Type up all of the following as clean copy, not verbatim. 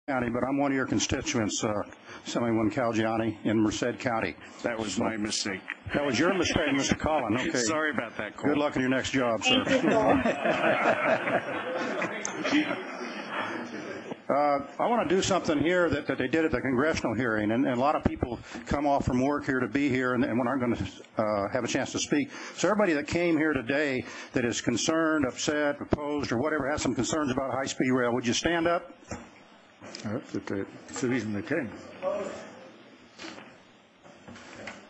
County, but I'm one of your constituents, Assemblyman Calgiani in Merced County. That was my mistake. That was your mistake, Mr. Collin. Okay. Sorry about that, Cole. Good luck in your next job, sir. I want to do something here that they did at the congressional hearing, and a lot of people come off from work here to be here and aren't going to have a chance to speak. So everybody that came here today that is concerned, upset, opposed, or whatever, has some concerns about high-speed rail, would you stand up? That's the reason they came.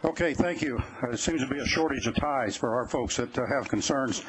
Okay, thank you. There seems to be a shortage of ties for our folks that have concerns,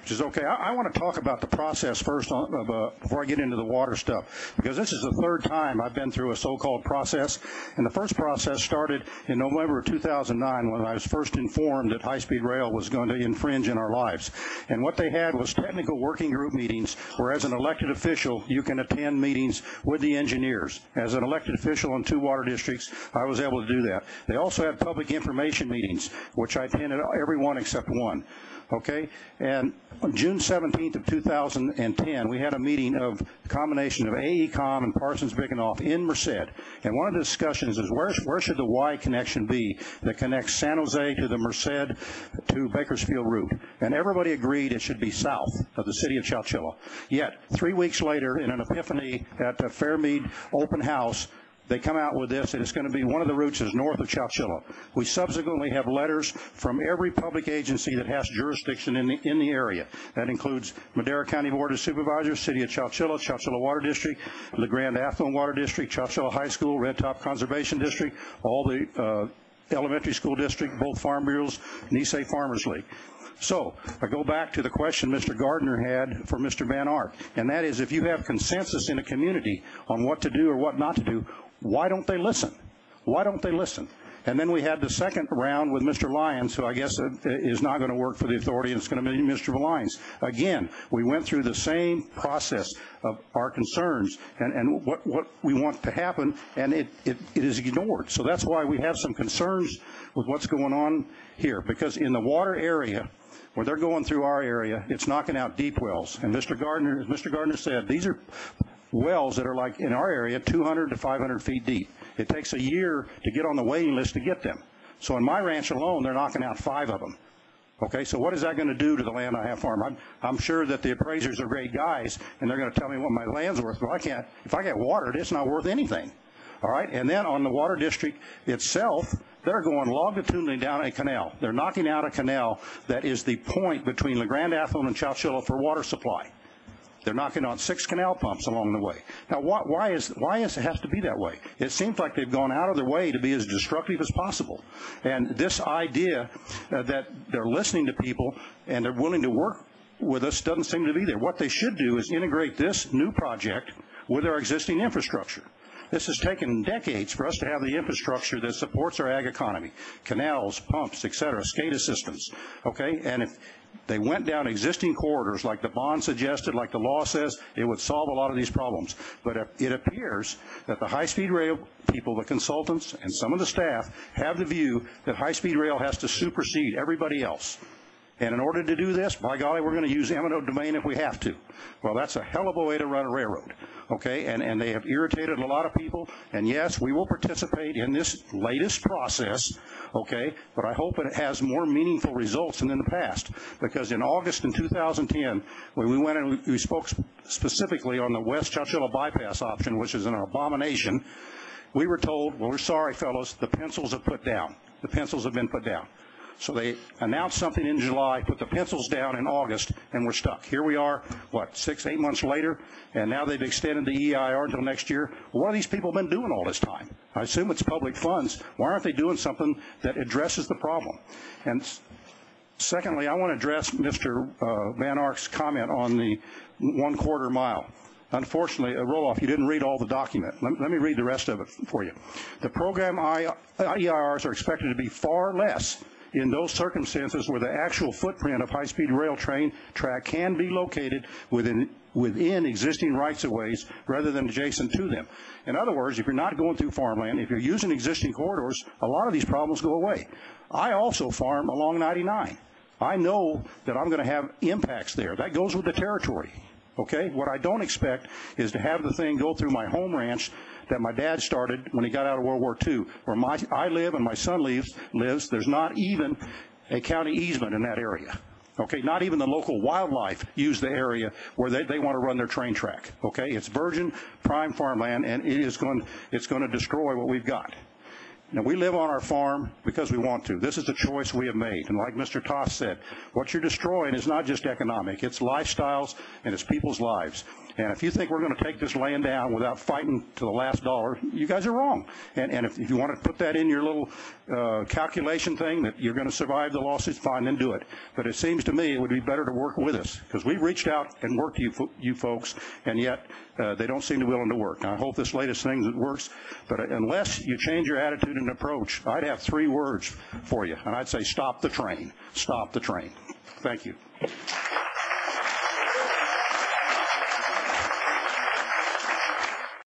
which is okay. I want to talk about the process first before I get into the water stuff, because this is the third time I've been through a so-called process, and the first process started in November of 2009 when I was first informed that high-speed rail was going to infringe in our lives. And what they had was technical working group meetings where, as an elected official, you can attend meetings with the engineers. As an elected official in 2 water districts, I was able to do that. They also had public information meetings, which I attended every one except one. Okay, and on June 17th of 2010, we had a meeting of a combination of AECOM and Parsons-Bickenoff in Merced. And one of the discussions is where should the Y connection be that connects San Jose to the Merced to Bakersfield route? And everybody agreed it should be south of the city of Chowchilla. Yet, 3 weeks later, in an epiphany at the Fairmead open house, they come out with this, and it's going to be one of the routes is north of Chowchilla. We subsequently have letters from every public agency that has jurisdiction in the area. That includes Madera County Board of Supervisors, City of Chowchilla, Chowchilla Water District, Le Grand Affluent Water District, Chowchilla High School, Red Top Conservation District, all the elementary school district, both farm bureaus, Nisei Farmers League. So I go back to the question Mr. Gardner had for Mr. Van Ark, and that is, if you have consensus in a community on what to do or what not to do, why don't they listen? Why don't they listen? And then we had the second round with Mr. Lyons, who I guess is not going to work for the authority, and it's going to be Mr. Lyons. Again, we went through the same process of our concerns and what we want to happen, and it is ignored. So that's why we have some concerns with what's going on here, because in the water area, where they're going through our area, it's knocking out deep wells. And Mr. Gardner said, these are wells that are, like in our area, 200 to 500 feet deep. It takes a year to get on the waiting list to get them. So in my ranch alone, they're knocking out 5 of them. Okay, so what is that going to do to the land I have farmed? I'm sure that the appraisers are great guys, and they're going to tell me what my land's worth, but if I get watered, it's not worth anything. All right, and then on the water district itself, they're going longitudinally down a canal. They're knocking out a canal that is the point between Le Grand Affluent and Chowchilla for water supply. They're knocking out 6 canal pumps along the way. Now, why is it has to be that way? It seems like they've gone out of their way to be as destructive as possible. And this idea that they're listening to people and they're willing to work with us doesn't seem to be there. What they should do is integrate this new project with our existing infrastructure. This has taken decades for us to have the infrastructure that supports our ag economy, canals, pumps, et cetera, SCADA systems, okay? And if they went down existing corridors like the bond suggested, like the law says, it would solve a lot of these problems. But it appears that the high-speed rail people, the consultants, and some of the staff have the view that high-speed rail has to supersede everybody else. And in order to do this, by golly, we're going to use eminent domain if we have to. Well, that's a hell of a way to run a railroad, okay? And they have irritated a lot of people. And yes, we will participate in this latest process, okay? But I hope it has more meaningful results than in the past. Because in August in 2010, when we went and we spoke specifically on the West Chowchilla bypass option, which is an abomination, we were told, well, we're sorry, fellows, the pencils have put down. The pencils have been put down. So they announced something in July, put the pencils down in August, and we're stuck. Here we are, what, 6, 8 months later, and now they've extended the EIR until next year. Well, what have these people been doing all this time? I assume it's public funds. Why aren't they doing something that addresses the problem? And secondly, I want to address Mr. Van Ark's comment on the 1/4 mile. Unfortunately, Roloff, you didn't read all the document. Let me read the rest of it for you. The program EIRs are expected to be far less in those circumstances where the actual footprint of high-speed rail train track can be located within existing rights-of-ways rather than adjacent to them. In other words, if you're not going through farmland, if you're using existing corridors, a lot of these problems go away. I also farm along 99. I know that I'm going to have impacts there. That goes with the territory. okay? What I don't expect is to have the thing go through my home ranch that my dad started when he got out of World War II, where I live and my son lives. There's not even a county easement in that area. Okay, not even the local wildlife use the area where they want to run their train track. Okay, it's virgin prime farmland, and it's going to destroy what we've got. Now, we live on our farm because we want to. This is a choice we have made. And like Mr. Toss said, what you're destroying is not just economic. It's lifestyles and it's people's lives. And if you think we're going to take this land down without fighting to the last dollar, you guys are wrong. And if you want to put that in your little calculation thing that you're going to survive the lawsuits, fine, then do it. But it seems to me it would be better to work with us, because we've reached out and worked to you folks, and yet they don't seem to be willing to work. Now, I hope this latest thing works, but unless you change your attitude and approach, I'd have 3 words for you, and I'd say stop the train. Stop the train. Thank you.